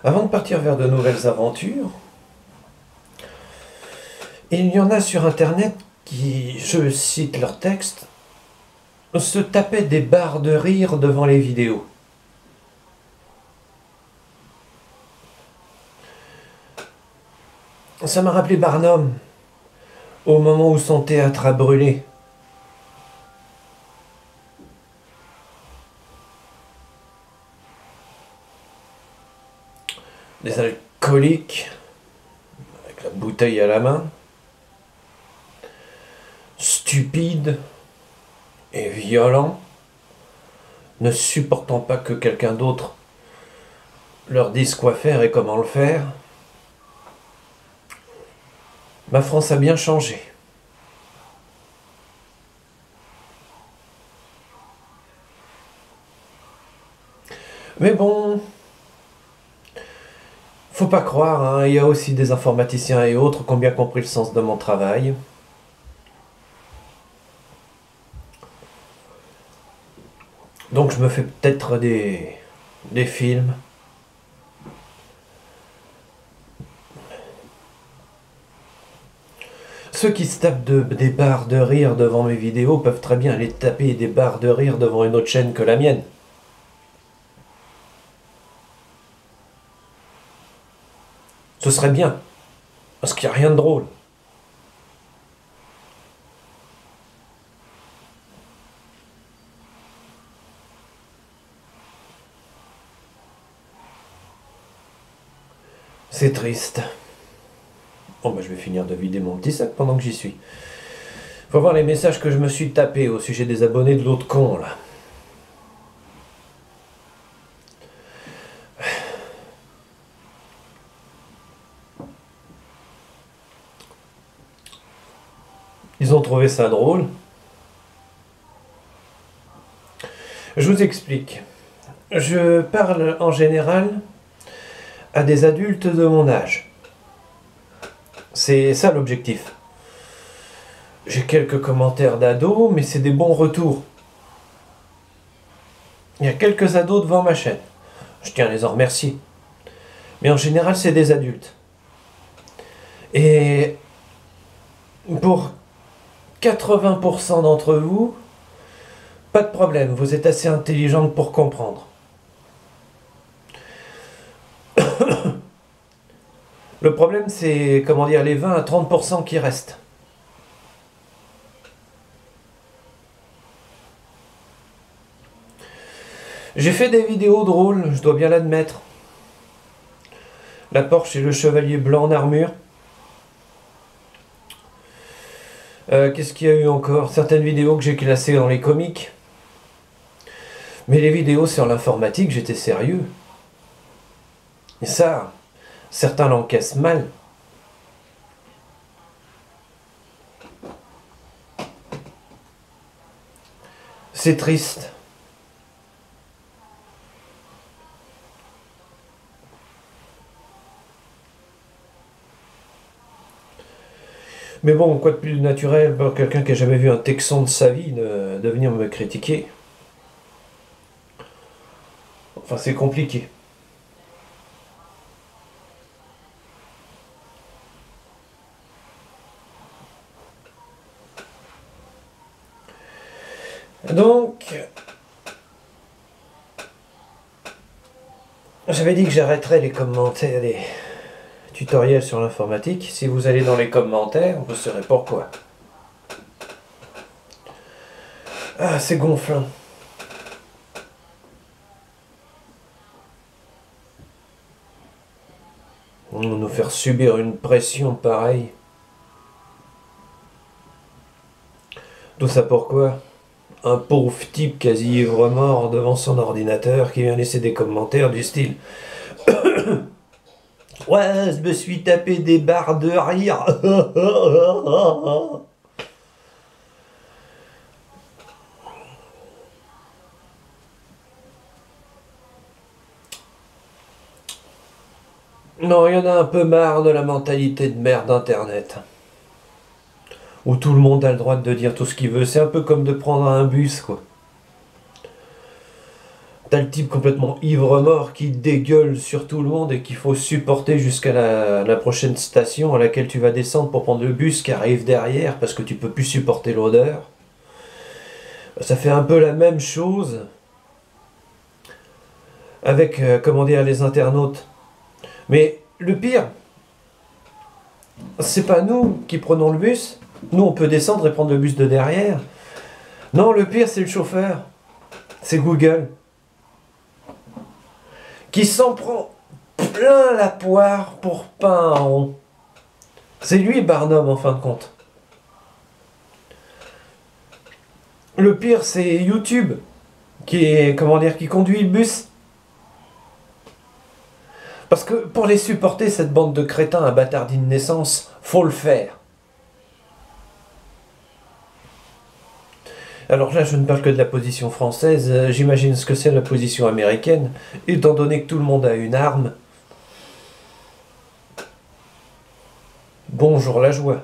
Avant de partir vers de nouvelles aventures, il y en a sur Internet qui, je cite leur texte, se tapaient des barres de rire devant les vidéos. Ça m'a rappelé Barnum, au moment où son théâtre a brûlé. Des alcooliques, avec la bouteille à la main, stupides et violents, ne supportant pas que quelqu'un d'autre leur dise quoi faire et comment le faire. Ma France a bien changé. Mais bon, faut pas croire, hein, il y a aussi des informaticiens et autres qui ont bien compris le sens de mon travail. Donc je me fais peut-être des films. Ceux qui se tapent des barres de rire devant mes vidéos peuvent très bien aller taper des barres de rire devant une autre chaîne que la mienne. Ce serait bien, parce qu'il n'y a rien de drôle. C'est triste. Bon, bah, je vais finir de vider mon petit sac pendant que j'y suis. Faut voir les messages que je me suis tapés au sujet des abonnés de l'autre con, là. Ils ont trouvé ça drôle. Je vous explique. Je parle en général à des adultes de mon âge. C'est ça l'objectif. J'ai quelques commentaires d'ados, mais c'est des bons retours. Il y a quelques ados devant ma chaîne. Je tiens à les en remercier. Mais en général, c'est des adultes. Et pour 80% d'entre vous, pas de problème, vous êtes assez intelligents pour comprendre. Le problème, c'est, comment dire, les 20 à 30% qui restent. J'ai fait des vidéos drôles, je dois bien l'admettre. La Porsche et le chevalier blanc en armure. Qu'est-ce qu'il y a eu encore? Certaines vidéos que j'ai classées dans les comiques. Mais les vidéos sur l'informatique, j'étais sérieux. Et ça, certains l'encaissent mal. C'est triste. Mais bon, quoi de plus naturel pour quelqu'un qui n'a jamais vu un Texan de sa vie de venir me critiquer? Enfin, c'est compliqué. Donc, j'avais dit que j'arrêterais les commentaires, les tutoriels sur l'informatique. Si vous allez dans les commentaires, vous saurez pourquoi. Ah, c'est gonflant. On va nous faire subir une pression pareille. Tout ça pourquoi? Un pauvre type quasi ivre-mort devant son ordinateur qui vient laisser des commentaires du style « Ouais, je me suis tapé des barres de rire. » Non, il y en a un peu marre de la mentalité de merde d'Internet. Où tout le monde a le droit de dire tout ce qu'il veut. C'est un peu comme de prendre un bus, quoi. T'as le type complètement ivre-mort qui dégueule sur tout le monde et qu'il faut supporter jusqu'à la prochaine station à laquelle tu vas descendre pour prendre le bus qui arrive derrière parce que tu peux plus supporter l'odeur. Ça fait un peu la même chose avec, comment dire, les internautes. Mais le pire, c'est pas nous qui prenons le bus. Nous, on peut descendre et prendre le bus de derrière. Non, le pire, c'est le chauffeur. C'est Google. Qui s'en prend plein la poire pour pas un rond. C'est lui, Barnum, en fin de compte. Le pire, c'est YouTube. Qui est, comment dire, qui conduit le bus. Parce que pour les supporter, cette bande de crétins à bâtardis de naissance, faut le faire. Alors là, je ne parle que de la position française, j'imagine ce que c'est la position américaine, étant donné que tout le monde a une arme. Bonjour la joie.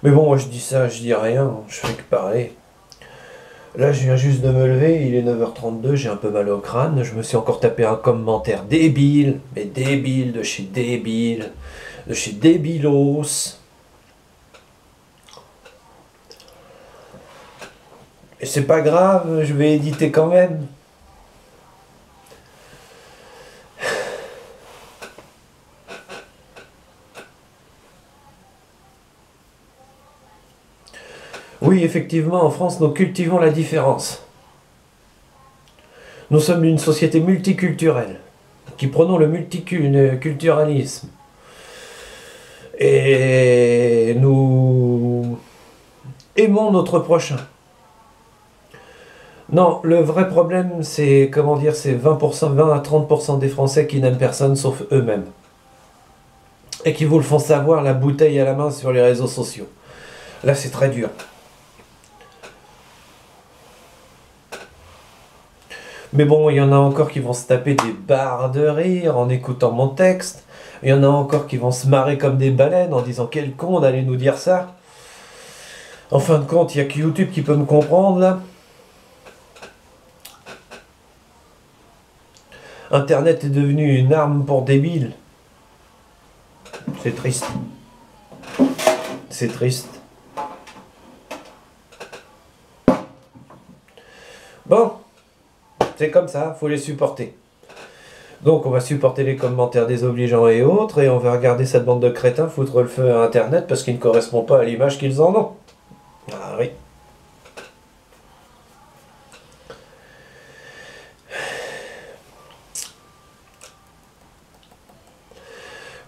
Mais bon, moi je dis ça, je dis rien, je fais que parler. Là, je viens juste de me lever, il est 9h32, j'ai un peu mal au crâne, je me suis encore tapé un commentaire débile, mais débile, de chez débile, de chez débilos. Et c'est pas grave, je vais éditer quand même. Oui, effectivement, en France, nous cultivons la différence. Nous sommes une société multiculturelle, qui prenons le multiculturalisme. Et nous aimons notre prochain. Non, le vrai problème, c'est, comment dire, c'est 20%, 20 à 30% des Français qui n'aiment personne sauf eux-mêmes. Et qui vous le font savoir la bouteille à la main sur les réseaux sociaux. Là, c'est très dur. Mais bon, il y en a encore qui vont se taper des barres de rire en écoutant mon texte. Il y en a encore qui vont se marrer comme des baleines en disant quel con d'aller nous dire ça. En fin de compte, il n'y a que YouTube qui peut me comprendre là. Internet est devenu une arme pour débiles. C'est triste. C'est triste. Bon, c'est comme ça, faut les supporter. Donc on va supporter les commentaires désobligeants et autres, et on va regarder cette bande de crétins foutre le feu à Internet parce qu'il ne correspond pas à l'image qu'ils en ont. Ah oui.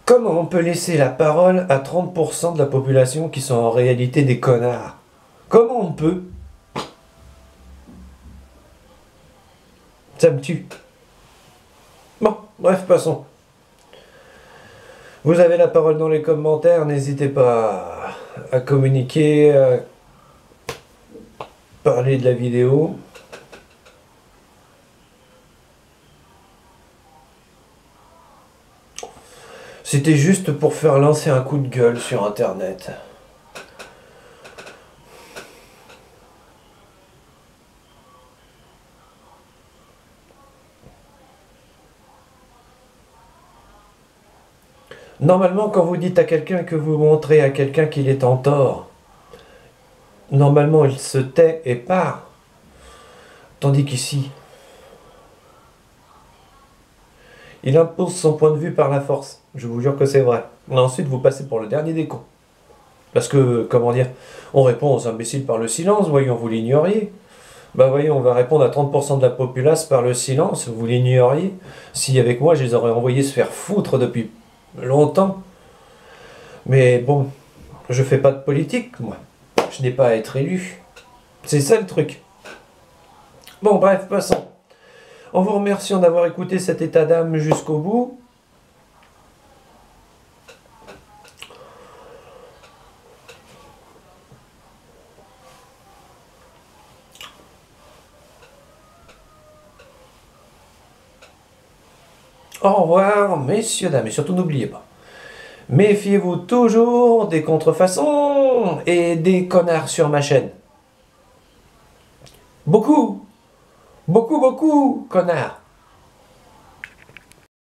Comment on peut laisser la parole à 30% de la population qui sont en réalité des connards? Comment on peut? Ça me tue. Bon, bref, passons. Vous avez la parole dans les commentaires, n'hésitez pas à communiquer, à parler de la vidéo. C'était juste pour faire lancer un coup de gueule sur Internet. Normalement, quand vous dites à quelqu'un que vous montrez à quelqu'un qu'il est en tort, normalement il se tait et part. Tandis qu'ici, il impose son point de vue par la force. Je vous jure que c'est vrai. Et ensuite, vous passez pour le dernier des cons. Parce que, comment dire, on répond aux imbéciles par le silence, voyons, vous l'ignoriez. Bah voyons, on va répondre à 30% de la populace par le silence, vous l'ignoriez. Si avec moi, je les aurais envoyés se faire foutre depuis longtemps. Mais bon, je fais pas de politique, moi. Je n'ai pas à être élu. C'est ça le truc. Bon, bref, passons. En vous remerciant d'avoir écouté cet état d'âme jusqu'au bout. Au revoir, messieurs, dames, et surtout n'oubliez pas. Méfiez-vous toujours des contrefaçons et des connards sur ma chaîne. Beaucoup. Beaucoup, beaucoup, connard.